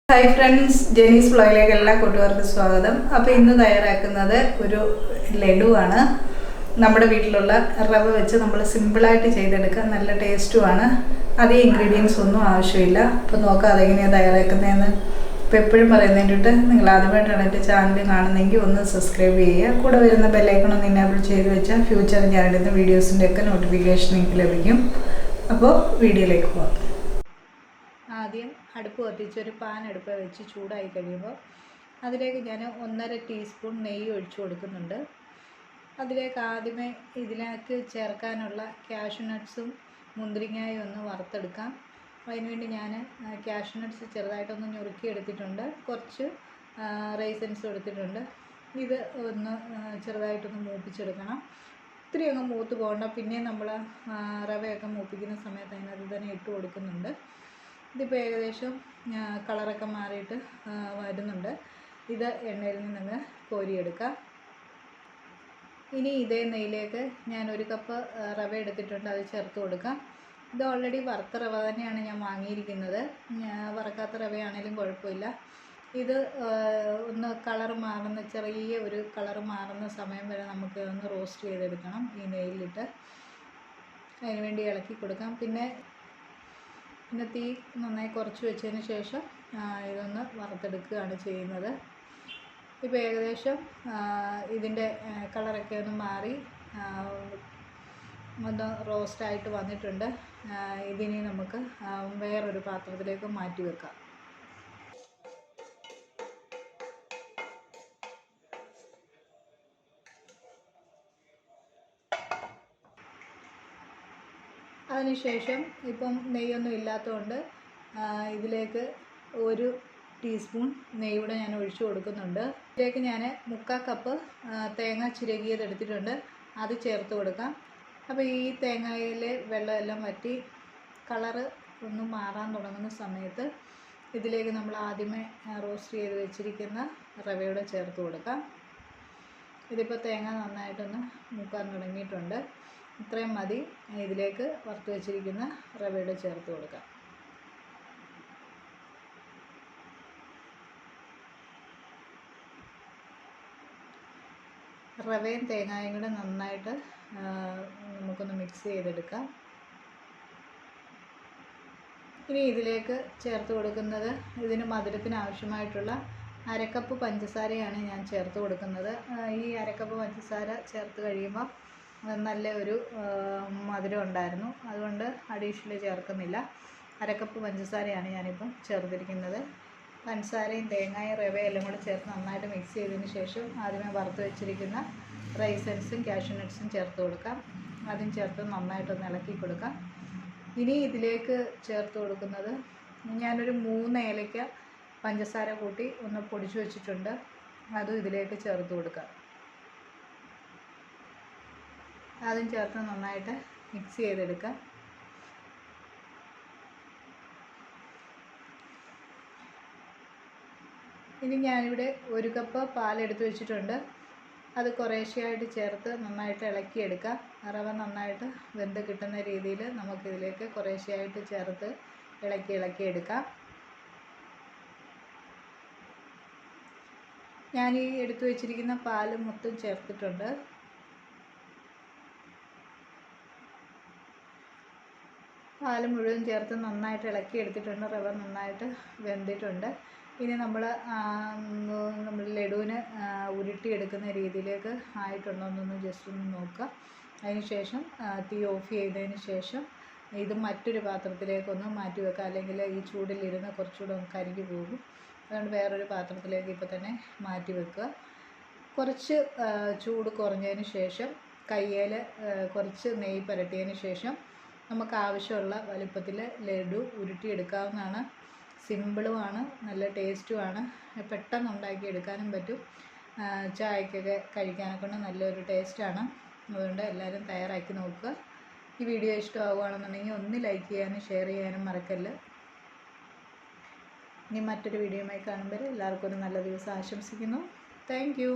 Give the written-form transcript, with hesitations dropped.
Hi friends, ജെനീസ് വ്ളോഗിലേക്ക് എല്ലാ കൂട്ടുകാർക്കും സ്വാഗതം. അപ്പോൾ ഇന്ന് തയ്യാറാക്കുന്നത് ഒരു ലഡുവാണ്. നമ്മുടെ വീട്ടിലുള്ള റവ വെച്ച് നമ്മൾ സിമ്പിളായിട്ട് ചെയ്തെടുക്കുക. നല്ല ടേസ്റ്റുമാണ്. അധികം ഇൻഗ്രീഡിയൻസ് ഒന്നും ആവശ്യമില്ല. അപ്പോൾ നോക്കാം അതെങ്ങനെയാണ് തയ്യാറാക്കുന്നതെന്ന്. ഇപ്പോൾ എപ്പോഴും പറയുന്നതിൻ്റെ നിങ്ങൾ ആദ്യമായിട്ടാണ് എൻ്റെ ചാനൽ കാണുന്നതെങ്കിൽ ഒന്ന് സബ്സ്ക്രൈബ് ചെയ്യുക. കൂടെ വരുന്ന ബെല്ലൈക്കൺ ഒന്ന് എനേബിൾ ചെയ്ത് വെച്ചാൽ ഫ്യൂച്ചറിൽ ഞാനിടുന്ന വീഡിയോസിൻ്റെയൊക്കെ നോട്ടിഫിക്കേഷൻ എനിക്ക് ലഭിക്കും. അപ്പോൾ വീഡിയോയിലേക്ക് പോകാം. ആദ്യം അടുപ്പ് കത്തിച്ച് ഒരു പാൻ അടുപ്പ് വെച്ച് ചൂടായി കഴിയുമ്പോൾ അതിലേക്ക് ഞാൻ 1.5 ടീസ്പൂൺ നെയ്യ് ഒഴിച്ചു കൊടുക്കുന്നുണ്ട്. അതിലേക്ക് ആദ്യമേ ഇതിലേക്ക് ചേർക്കാനുള്ള കാഷ്യൂ നട്ട്സും മുന്തിരിങ്ങയും ഒന്ന് വറുത്തെടുക്കാം. അതിനുവേണ്ടി ഞാൻ കാഷ്യൂ നട്ട്സ് ചെറുതായിട്ടൊന്ന് ഞുറുക്കിയെടുത്തിട്ടുണ്ട്. കുറച്ച് റൈസൻസും എടുത്തിട്ടുണ്ട്. ഇത് ഒന്ന് ചെറുതായിട്ടൊന്ന് മൂപ്പിച്ചെടുക്കണം. ഒത്തിരി അങ്ങ് മൂത്ത് പോകണ്ട. പിന്നെ നമ്മൾ റവയൊക്കെ മൂപ്പിക്കുന്ന സമയത്ത് അതിനകത്ത് തന്നെ ഇട്ട് കൊടുക്കുന്നുണ്ട്. ഇതിപ്പോൾ ഏകദേശം കളറൊക്കെ മാറിയിട്ട് വരുന്നുണ്ട്. ഇത് എണ്ണയിൽ നിന്ന് കോരിയെടുക്കാം. ഇനി ഇതേ നെയ്യിലേക്ക് ഞാൻ 1 കപ്പ് റവ എടുത്തിട്ടുണ്ട്, അത് ചേർത്ത് കൊടുക്കാം. ഇത് ഓൾറെഡി വറുത്ത റവ തന്നെയാണ് ഞാൻ വാങ്ങിയിരിക്കുന്നത്. വറക്കാത്ത റവയാണെങ്കിലും കുഴപ്പമില്ല. ഇത് ഒന്ന് കളർ മാറുന്ന ചെറിയ ഒരു കളർ മാറുന്ന സമയം വരെ നമുക്ക് ഒന്ന് റോസ്റ്റ് ചെയ്തെടുക്കണം ഈ നെയ്യിലിട്ട്. അതിനുവേണ്ടി ഇളക്കി കൊടുക്കാം. പിന്നെ തീ നന്നായി കുറച്ച് വെച്ചതിന് ശേഷം ഇതൊന്ന് വറുത്തെടുക്കുകയാണ് ചെയ്യുന്നത്. ഇപ്പോൾ ഏകദേശം ഇതിൻ്റെ കളറൊക്കെ ഒന്ന് മാറി ഒന്ന് റോസ്റ്റായിട്ട് വന്നിട്ടുണ്ട്. ഇതിനി നമുക്ക് വേറൊരു പാത്രത്തിലേക്ക് മാറ്റി വെക്കാം. അതിനുശേഷം ഇപ്പം നെയ്യൊന്നും ഇല്ലാത്തതുകൊണ്ട് ഇതിലേക്ക് 1 ടീസ്പൂൺ നെയ്യൂടെ ഞാൻ ഒഴിച്ചു കൊടുക്കുന്നുണ്ട്. ഇതിലേക്ക് ഞാൻ 3/4 കപ്പ് തേങ്ങ ചിരകിയത് എടുത്തിട്ടുണ്ട്, അത് ചേർത്ത് കൊടുക്കാം. അപ്പോൾ ഈ തേങ്ങയിലെ വെള്ളമെല്ലാം വറ്റി കളറ് ഒന്ന് മാറാൻ തുടങ്ങുന്ന സമയത്ത് ഇതിലേക്ക് നമ്മൾ ആദ്യമേ റോസ്റ്റ് ചെയ്ത് വെച്ചിരിക്കുന്ന റവയോടെ ചേർത്ത് കൊടുക്കാം. ഇതിപ്പോൾ തേങ്ങ നന്നായിട്ടൊന്ന് മൂക്കാൻ തുടങ്ങിയിട്ടുണ്ട്. ഇത്രയും മതി. ഇതിലേക്ക് വറുത്ത് വെച്ചിരിക്കുന്ന റവയുടെ ചേർത്ത് കൊടുക്കാം. റവയും തേങ്ങയും കൂടെ നന്നായിട്ട് നമുക്കൊന്ന് മിക്സ് ചെയ്തെടുക്കാം. ഇനി ഇതിലേക്ക് ചേർത്ത് കൊടുക്കുന്നത് ഇതിന് മധുരത്തിന് ആവശ്യമായിട്ടുള്ള 1/2 കപ്പ് പഞ്ചസാരയാണ് ഞാൻ ചേർത്ത് കൊടുക്കുന്നത്. ഈ 1/2 കപ്പ് പഞ്ചസാര ചേർത്ത് കഴിയുമ്പോൾ നല്ല ഒരു മധുരം ഉണ്ടായിരുന്നു, അതുകൊണ്ട് അഡീഷണൽ ചേർക്കുന്നില്ല. 1/2 കപ്പ് പഞ്ചസാരയാണ് ഞാനിപ്പം ചേർത്തിരിക്കുന്നത്. പഞ്ചസാരയും തേങ്ങയും റവയും എല്ലാം കൂടെ ചേർത്ത് നന്നായിട്ട് മിക്സ് ചെയ്തതിന് ശേഷം ആദ്യമേ വറുത്ത് വെച്ചിരിക്കുന്ന റൈസൻസും കാഷ്യൂ നട്ട്സും ചേർത്ത് കൊടുക്കാം. അതും ചേർത്ത് നന്നായിട്ടൊന്ന് ഇളക്കി കൊടുക്കാം. ഇനി ഇതിലേക്ക് ചേർത്ത് കൊടുക്കുന്നത് ഞാനൊരു 3 ഏലയ്ക്ക പഞ്ചസാര കൂട്ടി ഒന്ന് പൊടിച്ചു വെച്ചിട്ടുണ്ട്, അതും ഇതിലേക്ക് ചേർത്ത് കൊടുക്കാം. അതും ചേർത്ത് നന്നായിട്ട് മിക്സ് ചെയ്തെടുക്കാം. ഇനി ഞാനിവിടെ 1 കപ്പ് പാലെടുത്ത് വെച്ചിട്ടുണ്ട്, അത് കുറേശ്ശെയായിട്ട് ചേർത്ത് നന്നായിട്ട് ഇളക്കിയെടുക്കാം. റവ നന്നായിട്ട് വെന്ത് കിട്ടുന്ന രീതിയിൽ നമുക്കിതിലേക്ക് കുറേശ്ശെയായിട്ട് ചേർത്ത് ഇളക്കിയെടുക്കാം. ഞാൻ ഈ എടുത്തു വെച്ചിരിക്കുന്ന പാല് മൊത്തം ചേർത്തിട്ടുണ്ട്. പാല് മുഴുവൻ ചേർത്ത് നന്നായിട്ട് ഇളക്കിയെടുത്തിട്ടുണ്ട്. റവ നന്നായിട്ട് വെന്തിട്ടുണ്ട്. ഇനി നമ്മൾ ലഡുവിന് ഉരുട്ടിയെടുക്കുന്ന രീതിയിലേക്ക് ആയിട്ടുണ്ടോ എന്നൊന്ന് ജസ്റ്റ് ഒന്ന് നോക്കുക. അതിന് ശേഷം തീ ഓഫ് ചെയ്തതിന് ശേഷം ഇത് മറ്റൊരു പാത്രത്തിലേക്കൊന്ന് മാറ്റി വെക്കുക, അല്ലെങ്കിൽ ഈ ചൂടിലിരുന്ന് കുറച്ചുകൂടെ കരിഞ്ഞു പോകും. അതുകൊണ്ട് വേറൊരു പാത്രത്തിലേക്ക് ഇപ്പോൾ തന്നെ മാറ്റി വെക്കുക. കുറച്ച് ചൂട് കുറഞ്ഞതിന് ശേഷം കയ്യിൽ കുറച്ച് നെയ്യ് പുരട്ടിയതിന് ശേഷം നമുക്ക് ആവശ്യമുള്ള വലുപ്പത്തിൽ ലഡു ഉരുട്ടിയെടുക്കാവുന്നതാണ്. സിമ്പിളുമാണ്, നല്ല ടേസ്റ്റുമാണ്. പെട്ടെന്ന് ഉണ്ടാക്കിയെടുക്കാനും പറ്റും. ചായക്കൊക്കെ കഴിക്കാനൊക്കെ നല്ലൊരു ടേസ്റ്റാണ്. അതുകൊണ്ട് എല്ലാവരും തയ്യാറാക്കി നോക്കുക. ഈ വീഡിയോ ഇഷ്ടമാവുകയാണെന്നുണ്ടെങ്കിൽ ഒന്ന് ലൈക്ക് ചെയ്യാനും ഷെയർ ചെയ്യാനും മറക്കല്ല്. ഇനി മറ്റൊരു വീഡിയോയുമായി കാണുമ്പോൾ എല്ലാവർക്കും ഒരു നല്ല ദിവസം ആശംസിക്കുന്നു. Thank you.